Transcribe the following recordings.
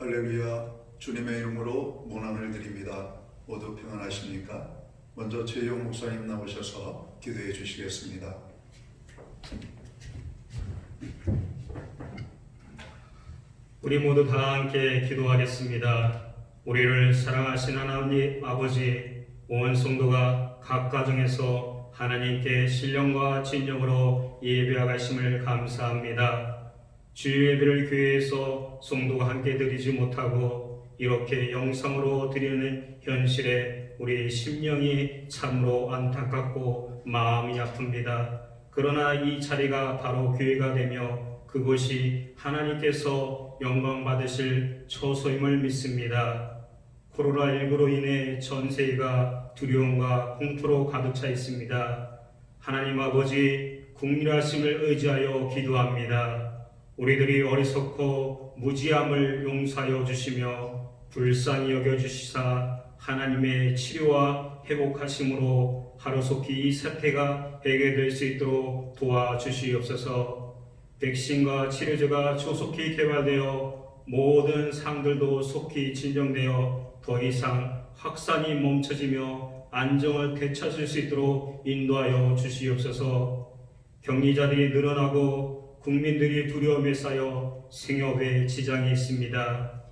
할렐루야. 주님의 이름으로 문안을 드립니다. 모두 평안하십니까? 먼저 최용 목사님 나오셔서 기도해 주시겠습니다. 우리 모두 다 함께 기도하겠습니다. 우리를 사랑하신 하나님 아버지, 온 성도가 각 가정에서 하나님께 신령과 진정으로 예배하심을 감사합니다. 주일 예배를 교회에서 성도가 함께 드리지 못하고 이렇게 영상으로 드리는 현실에 우리 심령이 참으로 안타깝고 마음이 아픕니다. 그러나 이 자리가 바로 교회가 되며 그곳이 하나님께서 영광 받으실 처소임을 믿습니다. 코로나19로 인해 전 세계가 두려움과 공포로 가득 차 있습니다. 하나님 아버지, 국률하심을 의지하여 기도합니다. 우리들이 어리석고 무지함을 용서하여 주시며 불쌍히 여겨주시사 하나님의 치료와 회복하심으로 하루속히 이 사태가 해결될 수 있도록 도와주시옵소서. 백신과 치료제가 조속히 개발되어 모든 상들도 속히 진정되어 더 이상 확산이 멈춰지며 안정을 되찾을 수 있도록 인도하여 주시옵소서. 격리자들이 늘어나고 국민들이 두려움에 쌓여 생업에 지장이 있습니다.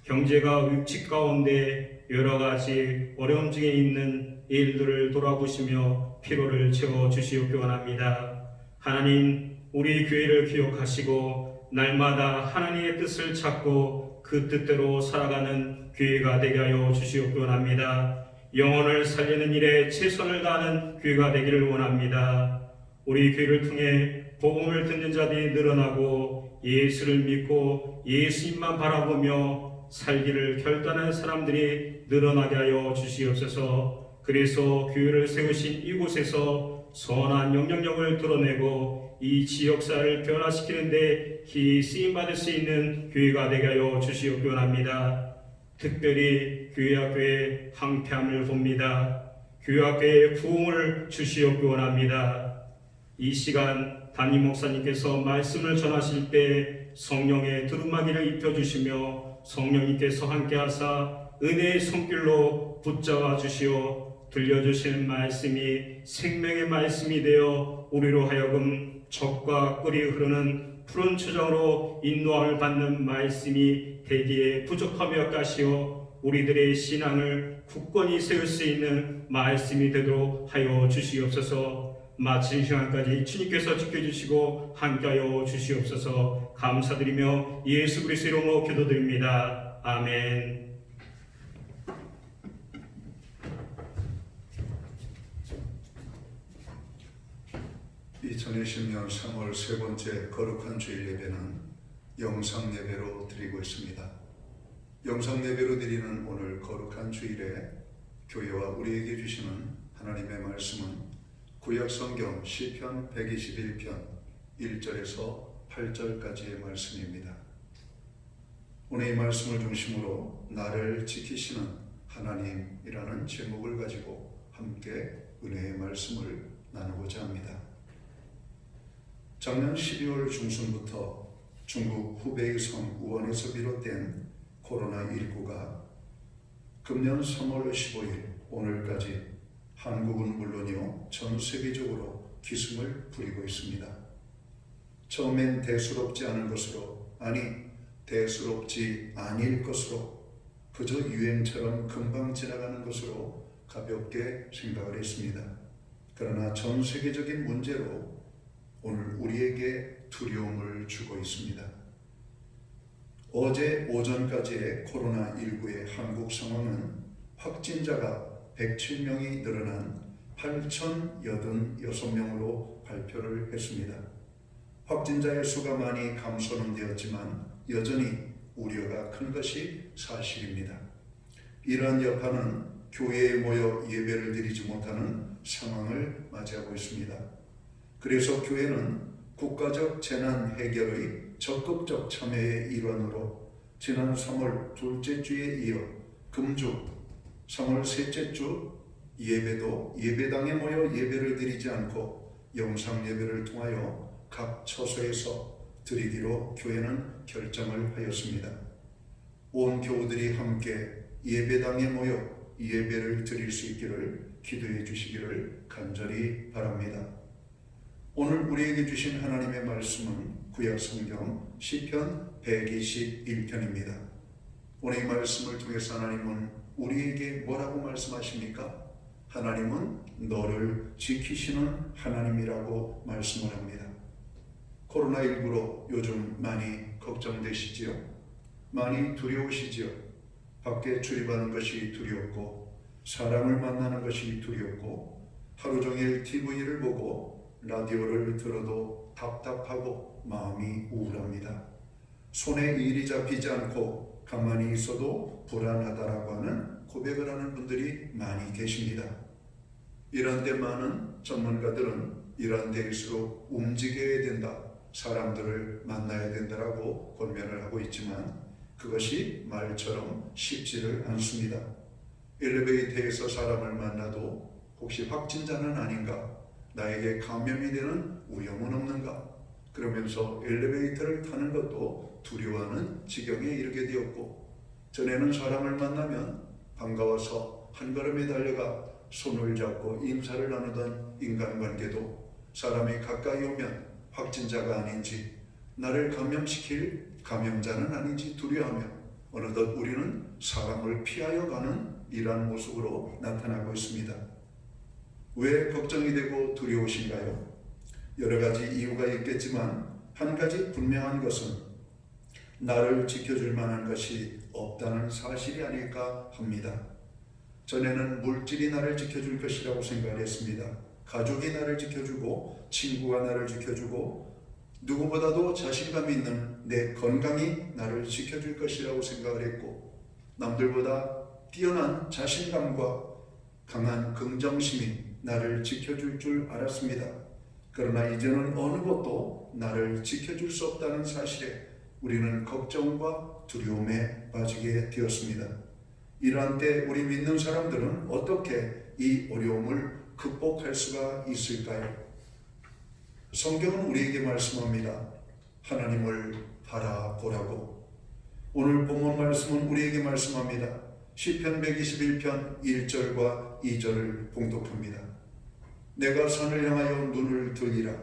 경제가 위축 가운데 여러 가지 어려움 중에 있는 일들을 돌아보시며 피로를 채워주시옵기 원합니다. 하나님, 우리 교회를 기억하시고 날마다 하나님의 뜻을 찾고 그 뜻대로 살아가는 교회가 되게 하여 주시옵기 원합니다. 영혼을 살리는 일에 최선을 다하는 교회가 되기를 원합니다. 우리 교회를 통해 복음을 듣는 자들이 늘어나고 예수를 믿고 예수님만 바라보며 살기를 결단한 사람들이 늘어나게 하여 주시옵소서. 그래서 교회를 세우신 이곳에서 선한 영향력을 드러내고 이 지역사를 변화시키는데 히 쓰임받을 수 있는 교회가 되게 하여 주시옵기 원합니다. 특별히 교회 학교의 황폐함을 봅니다. 교회 학교에 부흥을 주시옵기 원합니다. 이 시간 담임 목사님께서 말씀을 전하실 때 성령의 두루마기를 입혀주시며 성령님께서 함께하사 은혜의 손길로 붙잡아 주시어 들려주시는 말씀이 생명의 말씀이 되어 우리로 하여금 젖과 꿀이 흐르는 푸른 초장으로 인도함을 받는 말씀이 되기에 부족함이 없다시어 우리들의 신앙을 굳건히 세울 수 있는 말씀이 되도록 하여 주시옵소서. 마친 시간까지 주님께서 지켜주시고 함께하여 주시옵소서. 감사드리며 예수 그리스도의 이름으로 기도드립니다. 아멘. 2020년 3월 세 번째 거룩한 주일 예배는 영상 예배로 드리고 있습니다. 영상 예배로 드리는 오늘 거룩한 주일에 교회와 우리에게 주시는 하나님의 말씀은 구약 성경 시편 121편 1절에서 8절까지의 말씀입니다. 오늘 이 말씀을 중심으로 나를 지키시는 하나님이라는 제목을 가지고 함께 은혜의 말씀을 나누고자 합니다. 작년 12월 중순부터 중국 후베이 성 우한에서 비롯된 코로나19가 금년 3월 15일 오늘까지 한국은 물론이요 전 세계적으로 기승을 부리고 있습니다. 처음엔 대수롭지 않은 것으로, 아니 대수롭지 아닐 것으로, 그저 유행처럼 금방 지나가는 것으로 가볍게 생각을 했습니다. 그러나 전 세계적인 문제로 오늘 우리에게 두려움을 주고 있습니다. 어제 오전까지의 코로나19의 한국 상황은 확진자가 107명이 늘어난 8,086명으로 발표를 했습니다. 확진자의 수가 많이 감소는 되었지만 여전히 우려가 큰 것이 사실입니다. 이러한 여파는 교회에 모여 예배를 드리지 못하는 상황을 맞이하고 있습니다. 그래서 교회는 국가적 재난 해결의 적극적 참여의 일환으로 지난 3월 둘째 주에 이어 금주 3월 셋째 주 예배도 예배당에 모여 예배를 드리지 않고 영상 예배를 통하여 각 처소에서 드리기로 교회는 결정을 하였습니다. 온 교우들이 함께 예배당에 모여 예배를 드릴 수 있기를 기도해 주시기를 간절히 바랍니다. 오늘 우리에게 주신 하나님의 말씀은 구약 성경 시편 121편입니다. 오늘 이 말씀을 통해서 하나님은 우리에게 뭐라고 말씀하십니까? 하나님은 너를 지키시는 하나님이라고 말씀을 합니다. 코로나19로 요즘 많이 걱정되시지요? 많이 두려우시지요? 밖에 출입하는 것이 두렵고 사람을 만나는 것이 두렵고 하루 종일 TV를 보고 라디오를 들어도 답답하고 마음이 우울합니다. 손에 일이 잡히지 않고 가만히 있어도 불안하다라고 하는 고백을 하는 분들이 많이 계십니다. 이런 데 많은 전문가들은 이런 데일수록 움직여야 된다, 사람들을 만나야 된다라고 권면을 하고 있지만 그것이 말처럼 쉽지를 않습니다. 엘리베이터에서 사람을 만나도 혹시 확진자는 아닌가? 나에게 감염이 되는 위험은 없는가? 그러면서 엘리베이터를 타는 것도 두려워하는 지경에 이르게 되었고, 전에는 사람을 만나면 반가워서 한 걸음에 달려가 손을 잡고 인사를 나누던 인간관계도 사람이 가까이 오면 확진자가 아닌지, 나를 감염시킬 감염자는 아닌지 두려워하며 어느덧 우리는 사람을 피하여 가는 이러한 모습으로 나타나고 있습니다. 왜 걱정이 되고 두려우신가요? 여러 가지 이유가 있겠지만 한 가지 분명한 것은 나를 지켜줄 만한 것이 없다는 사실이 아닐까 합니다. 전에는 물질이 나를 지켜줄 것이라고 생각을 했습니다. 가족이 나를 지켜주고 친구가 나를 지켜주고 누구보다도 자신감 있는 내 건강이 나를 지켜줄 것이라고 생각을 했고, 남들보다 뛰어난 자신감과 강한 긍정심이 나를 지켜줄 줄 알았습니다. 그러나 이제는 어느 것도 나를 지켜줄 수 없다는 사실에 우리는 걱정과 두려움에 빠지게 되었습니다. 이러한 때 우리 믿는 사람들은 어떻게 이 어려움을 극복할 수가 있을까요? 성경은 우리에게 말씀합니다. 하나님을 바라보라고. 오늘 본문 말씀은 우리에게 말씀합니다. 시편 121편 1절과 2절을 봉독합니다. 내가 산을 향하여 눈을 들리라.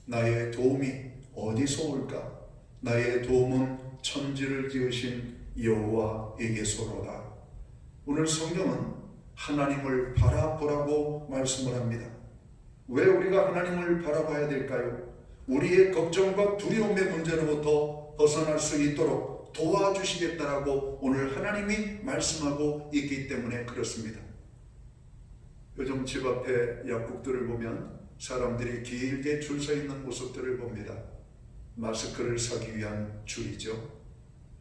나의 도움이 어디서 올까? 나의 도움은 천지를 지으신 여호와에게서로다. 오늘 성경은 하나님을 바라보라고 말씀을 합니다. 왜 우리가 하나님을 바라봐야 될까요? 우리의 걱정과 두려움의 문제로부터 벗어날 수 있도록 도와주시겠다라고 오늘 하나님이 말씀하고 있기 때문에 그렇습니다. 요즘 집 앞에 약국들을 보면 사람들이 길게 줄 서 있는 모습들을 봅니다. 마스크를 사기 위한 줄이죠.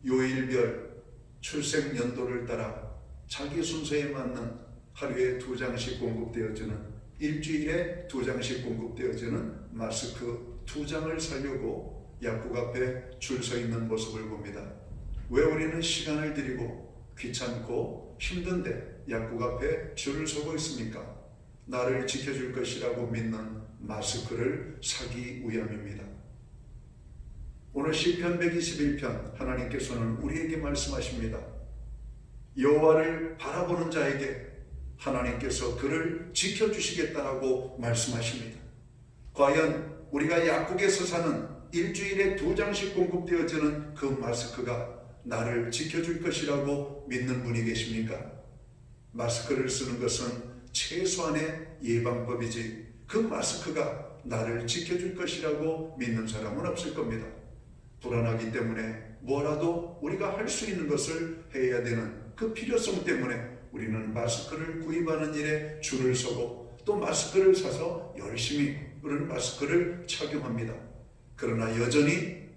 요일별 출생 연도를 따라 자기 순서에 맞는 하루에 2장씩 공급되어지는, 일주일에 2장씩 공급되어지는 마스크 2장을 사려고 약국 앞에 줄 서 있는 모습을 봅니다. 왜 우리는 시간을 들이고 귀찮고 힘든데 약국 앞에 줄을 서고 있습니까? 나를 지켜줄 것이라고 믿는 마스크를 사기 위함입니다. 오늘 시편 121편 하나님께서는 우리에게 말씀하십니다. 여호와를 바라보는 자에게 하나님께서 그를 지켜주시겠다라고 말씀하십니다. 과연 우리가 약국에서 사는 일주일에 2장씩 공급되어지는 그 마스크가 나를 지켜줄 것이라고 믿는 분이 계십니까? 마스크를 쓰는 것은 최소한의 예방법이지 그 마스크가 나를 지켜줄 것이라고 믿는 사람은 없을 겁니다. 불안하기 때문에 뭐라도 우리가 할 수 있는 것을 해야 되는 그 필요성 때문에 우리는 마스크를 구입하는 일에 줄을 서고 또 마스크를 사서 열심히 그런 마스크를 착용합니다. 그러나 여전히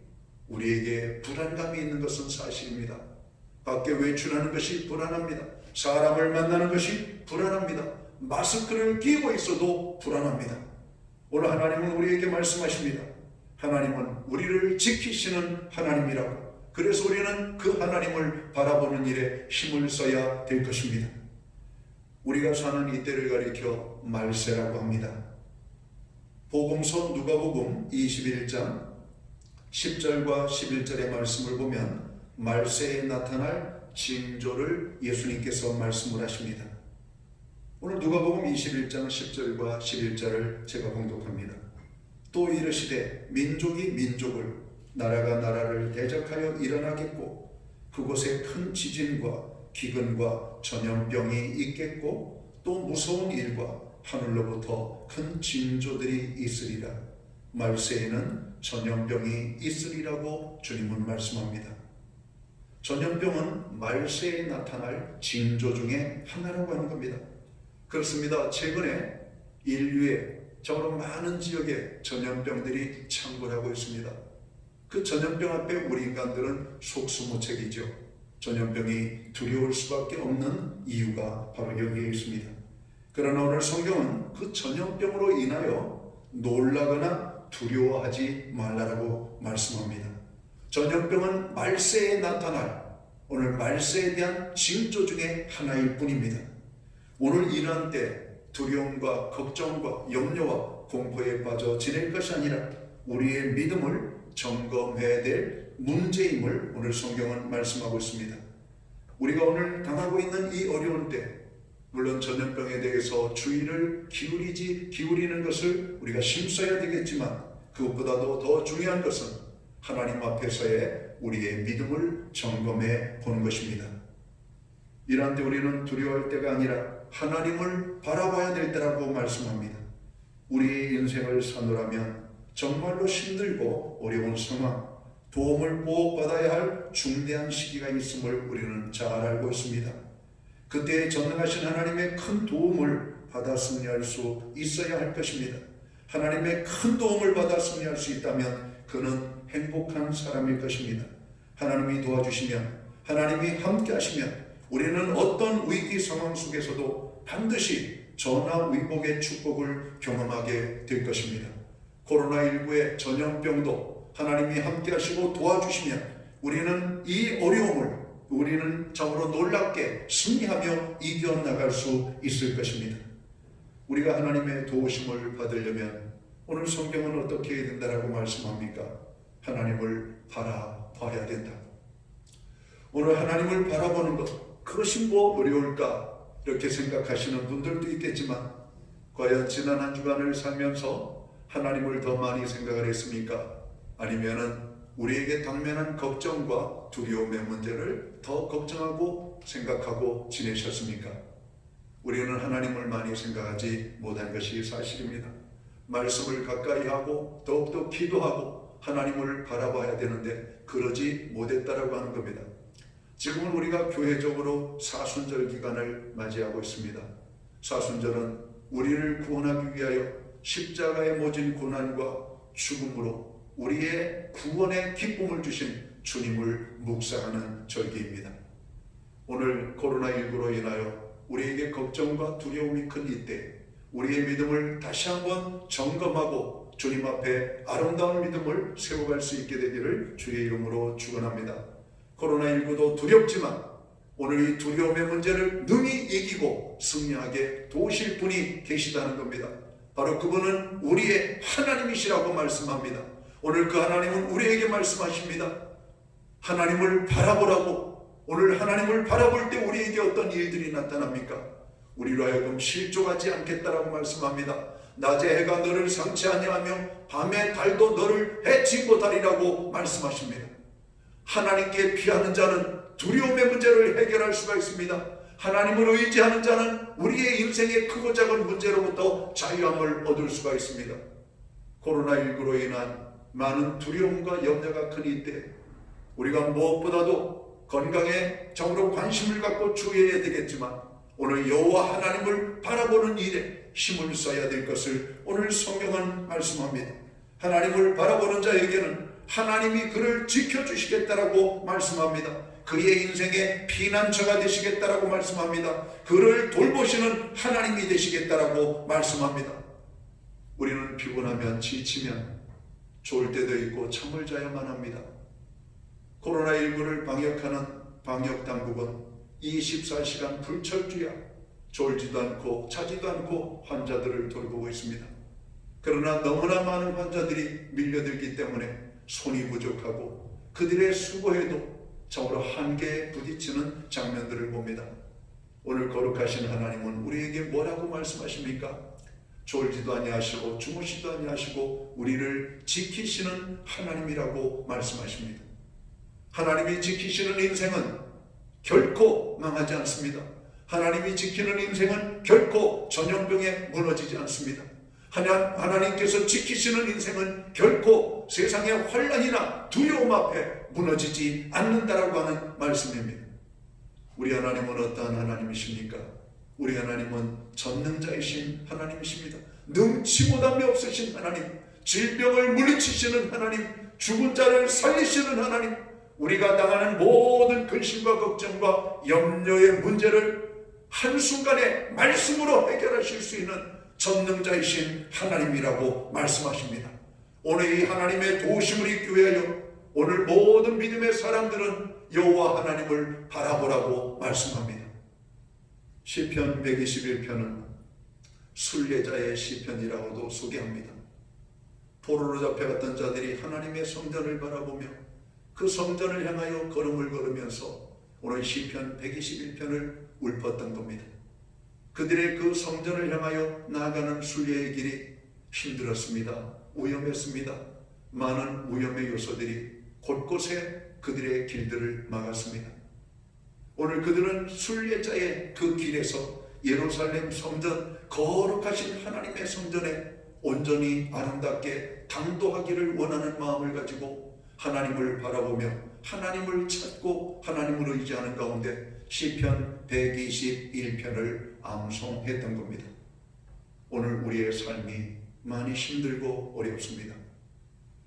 우리에게 불안감이 있는 것은 사실입니다. 밖에 외출하는 것이 불안합니다. 사람을 만나는 것이 불안합니다. 마스크를 끼고 있어도 불안합니다. 오늘 하나님은 우리에게 말씀하십니다. 하나님은 우리를 지키시는 하나님이라고. 그래서 우리는 그 하나님을 바라보는 일에 힘을 써야 될 것입니다. 우리가 사는 이때를 가리켜 말세라고 합니다. 복음서 누가복음 21장 10절과 11절의 말씀을 보면 말세에 나타날 징조를 예수님께서 말씀을 하십니다. 오늘 누가복음 21장 10절과 11절을 제가 봉독합니다. 또 이르시되 민족이 민족을, 나라가 나라를 대적하여 일어나겠고 그곳에 큰 지진과 기근과 전염병이 있겠고 또 무서운 일과 하늘로부터 큰 징조들이 있으리라. 말세에는 전염병이 있으리라고 주님은 말씀합니다. 전염병은 말세에 나타날 징조 중에 하나라고 하는 겁니다. 그렇습니다. 최근에 인류의 정말 많은 지역에 전염병들이 창궐하고 있습니다. 그 전염병 앞에 우리 인간들은 속수무책이죠. 전염병이 두려울 수밖에 없는 이유가 바로 여기에 있습니다. 그러나 오늘 성경은 그 전염병으로 인하여 놀라거나 두려워하지 말라라고 말씀합니다. 전염병은 말세에 나타날 오늘 말세에 대한 징조 중에 하나일 뿐입니다. 오늘 이러한 때 두려움과 걱정과 염려와 공포에 빠져 지낼 것이 아니라 우리의 믿음을 점검해야 될 문제임을 오늘 성경은 말씀하고 있습니다. 우리가 오늘 당하고 있는 이 어려운 때 물론 전염병에 대해서 주의를 기울이는 것을 우리가 심써야 되겠지만 그것보다도 더 중요한 것은 하나님 앞에서의 우리의 믿음을 점검해 보는 것입니다. 이러한 때 우리는 두려워할 때가 아니라 하나님을 바라봐야 될 때라고 말씀합니다. 우리의 인생을 사노라면 정말로 힘들고 어려운 상황, 도움을 꼭 받아야 할 중대한 시기가 있음을 우리는 잘 알고 있습니다. 그때 전능하신 하나님의 큰 도움을 받아 승리할 수 있어야 할 것입니다. 하나님의 큰 도움을 받아 승리할 수 있다면 그는 행복한 사람일 것입니다. 하나님이 도와주시면, 하나님이 함께 하시면 우리는 어떤 위기 상황 속에서도 반드시 전화위복의 축복을 경험하게 될 것입니다. 코로나19의 전염병도 하나님이 함께 하시고 도와주시면 우리는 이 어려움을 우리는 참으로 놀랍게 승리하며 이겨나갈 수 있을 것입니다. 우리가 하나님의 도우심을 받으려면 오늘 성경은 어떻게 해야 된다라고 말씀합니까? 하나님을 바라봐야 된다. 오늘 하나님을 바라보는 것, 그것이 뭐 어려울까? 이렇게 생각하시는 분들도 있겠지만 과연 지난 한 주간을 살면서 하나님을 더 많이 생각을 했습니까? 아니면은 우리에게 당면한 걱정과 두려움의 문제를 더 걱정하고 생각하고 지내셨습니까? 우리는 하나님을 많이 생각하지 못한 것이 사실입니다. 말씀을 가까이 하고 더욱더 기도하고 하나님을 바라봐야 되는데 그러지 못했다라고 하는 겁니다. 지금은 우리가 교회적으로 사순절 기간을 맞이하고 있습니다. 사순절은 우리를 구원하기 위하여 십자가에 모진 고난과 죽음으로 우리의 구원의 기쁨을 주신 주님을 묵상하는 절기입니다. 오늘 코로나19로 인하여 우리에게 걱정과 두려움이 큰 이때 우리의 믿음을 다시 한번 점검하고 주님 앞에 아름다운 믿음을 세워갈 수 있게 되기를 주의 이름으로 축원합니다. 코로나19도 두렵지만 오늘 이 두려움의 문제를 능히 이기고 승리하게 도우실 분이 계시다는 겁니다. 바로 그분은 우리의 하나님이시라고 말씀합니다. 오늘 그 하나님은 우리에게 말씀하십니다. 하나님을 바라보라고. 오늘 하나님을 바라볼 때 우리에게 어떤 일들이 나타납니까? 우리로 하여금 실족하지 않겠다라고 말씀합니다. 낮에 해가 너를 상치 아니하며 밤에 달도 너를 해치 못하리라고 말씀하십니다. 하나님께 피하는 자는 두려움의 문제를 해결할 수가 있습니다. 하나님을 의지하는 자는 우리의 인생의 크고 작은 문제로부터 자유함을 얻을 수가 있습니다. 코로나19로 인한 많은 두려움과 염려가 큰 이때 우리가 무엇보다도 건강에 정으로 관심을 갖고 주의해야 되겠지만 오늘 여호와 하나님을 바라보는 일에 힘을 써야 될 것을 오늘 성경은 말씀합니다. 하나님을 바라보는 자에게는 하나님이 그를 지켜주시겠다라고 말씀합니다. 그의 인생의 피난처가 되시겠다라고 말씀합니다. 그를 돌보시는 하나님이 되시겠다라고 말씀합니다. 우리는 피곤하면 지치면 좋을 때도 있고 잠을 자야만 합니다. 코로나19를 방역하는 방역당국은 24시간 불철주야 졸지도 않고 자지도 않고 환자들을 돌보고 있습니다. 그러나 너무나 많은 환자들이 밀려들기 때문에 손이 부족하고 그들의 수고에도 참으로 한계에 부딪히는 장면들을 봅니다. 오늘 거룩하신 하나님은 우리에게 뭐라고 말씀하십니까? 졸지도 아니하시고 주무시도 아니하시고 우리를 지키시는 하나님이라고 말씀하십니다. 하나님이 지키시는 인생은 결코 망하지 않습니다. 하나님이 지키는 인생은 결코 전염병에 무너지지 않습니다. 하나님께서 지키시는 인생은 결코 세상의 환난이나 두려움 앞에 무너지지 않는다라고 하는 말씀입니다. 우리 하나님은 어떠한 하나님이십니까? 우리 하나님은 전능자이신 하나님이십니다. 능치 못함이 없으신 하나님, 질병을 물리치시는 하나님, 죽은 자를 살리시는 하나님, 우리가 당하는 모든 근심과 걱정과 염려의 문제를 한순간에 말씀으로 해결하실 수 있는 전능자이신 하나님이라고 말씀하십니다. 오늘 이 하나님의 도우심을 잊기 위하여 오늘 모든 믿음의 사람들은 여호와 하나님을 바라보라고 말씀합니다. 시편 121편은 순례자의 시편이라고도 소개합니다. 포로로 잡혀갔던 자들이 하나님의 성전을 바라보며 그 성전을 향하여 걸음을 걸으면서 오늘 시편 121편을 읊었던 겁니다. 그들의 그 성전을 향하여 나아가는 순례의 길이 힘들었습니다. 위험했습니다. 많은 위험의 요소들이 곳곳에 그들의 길들을 막았습니다. 오늘 그들은 순례자의 그 길에서 예루살렘 성전, 거룩하신 하나님의 성전에 온전히 아름답게 당도하기를 원하는 마음을 가지고 하나님을 바라보며 하나님을 찾고 하나님을 의지하는 가운데 시편 121편을 암송했던 겁니다. 오늘 우리의 삶이 많이 힘들고 어렵습니다.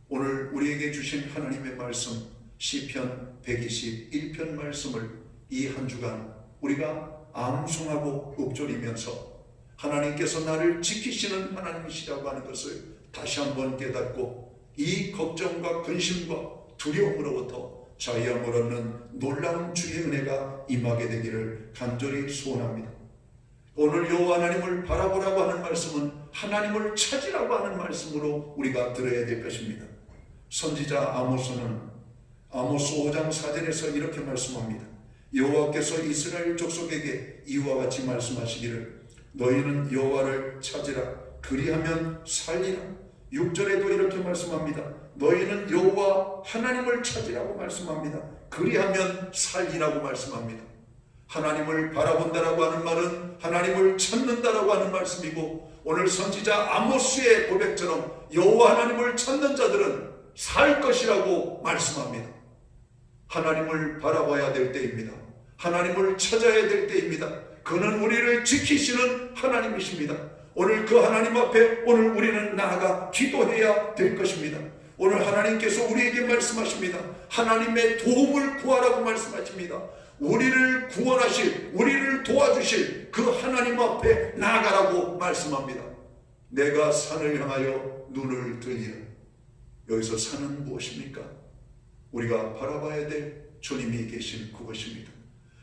오늘 우리에게 주신 하나님의 말씀 시편 121편 말씀을 이 한 주간 우리가 암송하고 읊조리면서 하나님께서 나를 지키시는 하나님이시라고 하는 것을 다시 한번 깨닫고 이 걱정과 근심과 두려움으로부터 자유함을 얻는 놀라운 주의 은혜가 임하게 되기를 간절히 소원합니다. 오늘 여호와 하나님을 바라보라고 하는 말씀은 하나님을 찾으라고 하는 말씀으로 우리가 들어야 될 것입니다. 선지자 아모스는 아모스 5장 4절에서 이렇게 말씀합니다. 여호와께서 이스라엘 족속에게 이와 같이 말씀하시기를 너희는 여호와를 찾으라 그리하면 살리라. 6절에도 이렇게 말씀합니다. 너희는 여호와 하나님을 찾으라고 말씀합니다. 그리하면 살리라고 말씀합니다. 하나님을 바라본다라고 하는 말은 하나님을 찾는다라고 하는 말씀이고 오늘 선지자 아모스의 고백처럼 여호와 하나님을 찾는 자들은 살 것이라고 말씀합니다. 하나님을 바라봐야 될 때입니다. 하나님을 찾아야 될 때입니다. 그는 우리를 지키시는 하나님이십니다. 오늘 그 하나님 앞에 오늘 우리는 나아가 기도해야 될 것입니다. 오늘 하나님께서 우리에게 말씀하십니다. 하나님의 도움을 구하라고 말씀하십니다. 우리를 구원하실, 우리를 도와주실 그 하나님 앞에 나아가라고 말씀합니다. 내가 산을 향하여 눈을 들리라. 여기서 산은 무엇입니까? 우리가 바라봐야 될 주님이 계신 그곳입니다.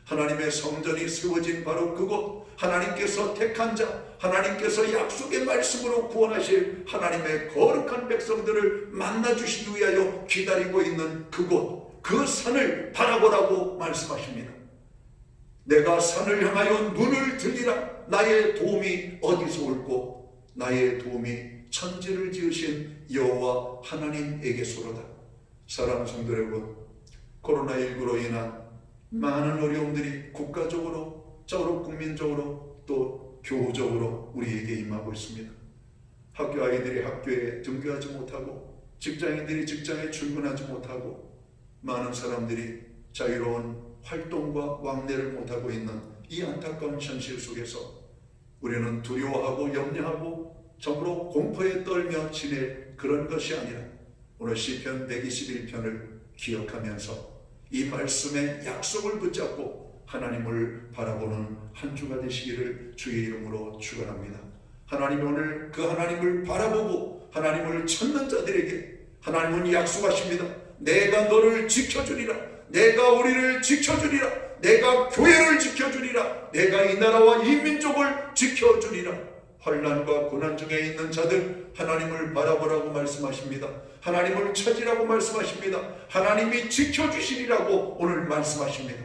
하나님의 성전이 세워진 바로 그곳, 하나님께서 택한 자, 하나님께서 약속의 말씀으로 구원하실 하나님의 거룩한 백성들을 만나주시기 위하여 기다리고 있는 그곳, 그 산을 바라보라고 말씀하십니다. 내가 산을 향하여 눈을 들리라. 나의 도움이 어디서 올고 나의 도움이 천지를 지으신 여호와 하나님에게서로다. 사랑하는 성도 여러분, 코로나19로 인한 많은 어려움들이 국가적으로, 국민적으로 또 교우적으로 우리에게 임하고 있습니다. 학교 아이들이 학교에 등교하지 못하고 직장인들이 직장에 출근하지 못하고 많은 사람들이 자유로운 활동과 왕래를 못하고 있는 이 안타까운 현실 속에서 우리는 두려워하고 염려하고 전부로 공포에 떨며 지낼 그런 것이 아니라 오늘 시편 121편을 기억하면서 이 말씀의 약속을 붙잡고 하나님을 바라보는 한 주가 되시기를 주의 이름으로 축원합니다. 하나님 오늘 그 하나님을 바라보고 하나님을 찾는 자들에게 하나님은 약속하십니다. 내가 너를 지켜주리라. 내가 우리를 지켜주리라. 내가 교회를 지켜주리라. 내가 이 나라와 이 민족을 지켜주리라. 환난과 고난 중에 있는 자들 하나님을 바라보라고 말씀하십니다. 하나님을 찾으라고 말씀하십니다. 하나님이 지켜주시리라고 오늘 말씀하십니다.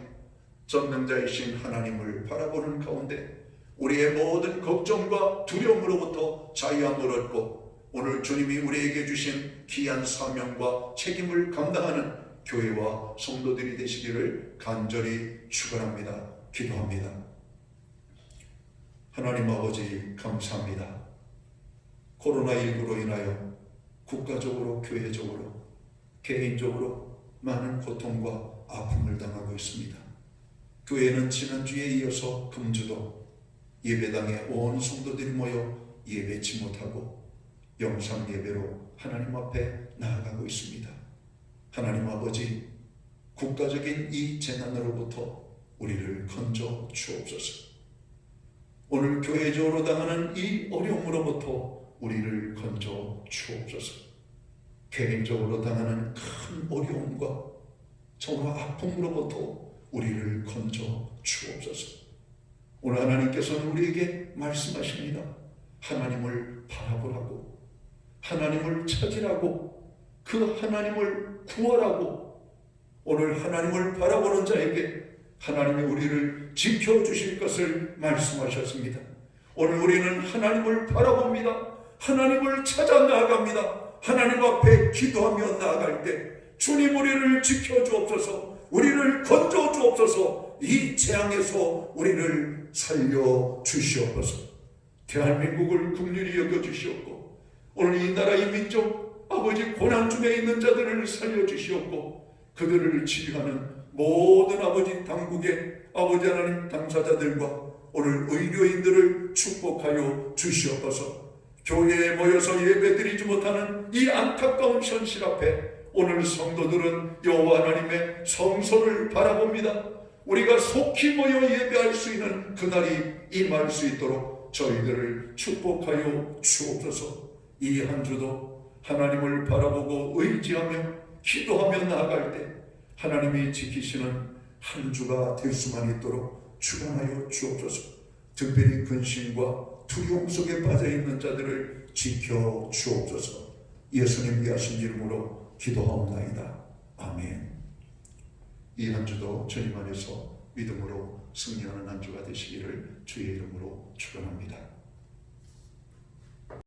전능자이신 하나님을 바라보는 가운데 우리의 모든 걱정과 두려움으로부터 자유함을 얻고 오늘 주님이 우리에게 주신 귀한 사명과 책임을 감당하는 교회와 성도들이 되시기를 간절히 축원합니다. 기도합니다. 하나님 아버지 감사합니다. 코로나19로 인하여 국가적으로, 교회적으로, 개인적으로 많은 고통과 아픔을 당하고 있습니다. 교회는 지난주에 이어서 금주도 예배당에 온 성도들이 모여 예배치 못하고 영상 예배로 하나님 앞에 나아가고 있습니다. 하나님 아버지, 국가적인 이 재난으로부터 우리를 건져 주옵소서. 오늘 교회적으로 당하는 이 어려움으로부터 우리를 건져 주옵소서. 개인적으로 당하는 큰 어려움과 정말 아픔으로부터 우리를 건져 주옵소서. 오늘 하나님께서는 우리에게 말씀하십니다. 하나님을 바라보라고, 하나님을 찾으라고, 그 하나님을 구하라고. 오늘 하나님을 바라보는 자에게 하나님이 우리를 지켜주실 것을 말씀하셨습니다. 오늘 우리는 하나님을 바라봅니다. 하나님을 찾아 나아갑니다. 하나님 앞에 기도하며 나아갈 때 주님 우리를 지켜주옵소서, 우리를 건져주옵소서, 이 재앙에서 우리를 살려주시옵소서. 대한민국을 긍휼히 여겨주시옵고 오늘 이 나라 이 민족 아버지 고난 중에 있는 자들을 살려주시옵고 그들을 치유하는 모든 아버지 당국의 아버지 하나님 당사자들과 오늘 의료인들을 축복하여 주시옵소서. 교회에 모여서 예배드리지 못하는 이 안타까운 현실 앞에 오늘 성도들은 여호와 하나님의 성소를 바라봅니다. 우리가 속히 모여 예배할 수 있는 그날이 임할 수 있도록 저희들을 축복하여 주옵소서. 이 한 주도 하나님을 바라보고 의지하며 기도하며 나아갈 때 하나님이 지키시는 한 주가 될 수만 있도록 축원하여 주옵소서. 특별히 근심과 두려움 속에 빠져있는 자들을 지켜 주옵소서. 예수님 귀하신 이름으로 기도하옵나이다. 아멘. 이 한 주도 주님 안에서 믿음으로 승리하는 한 주가 되시기를 주의 이름으로 축원합니다.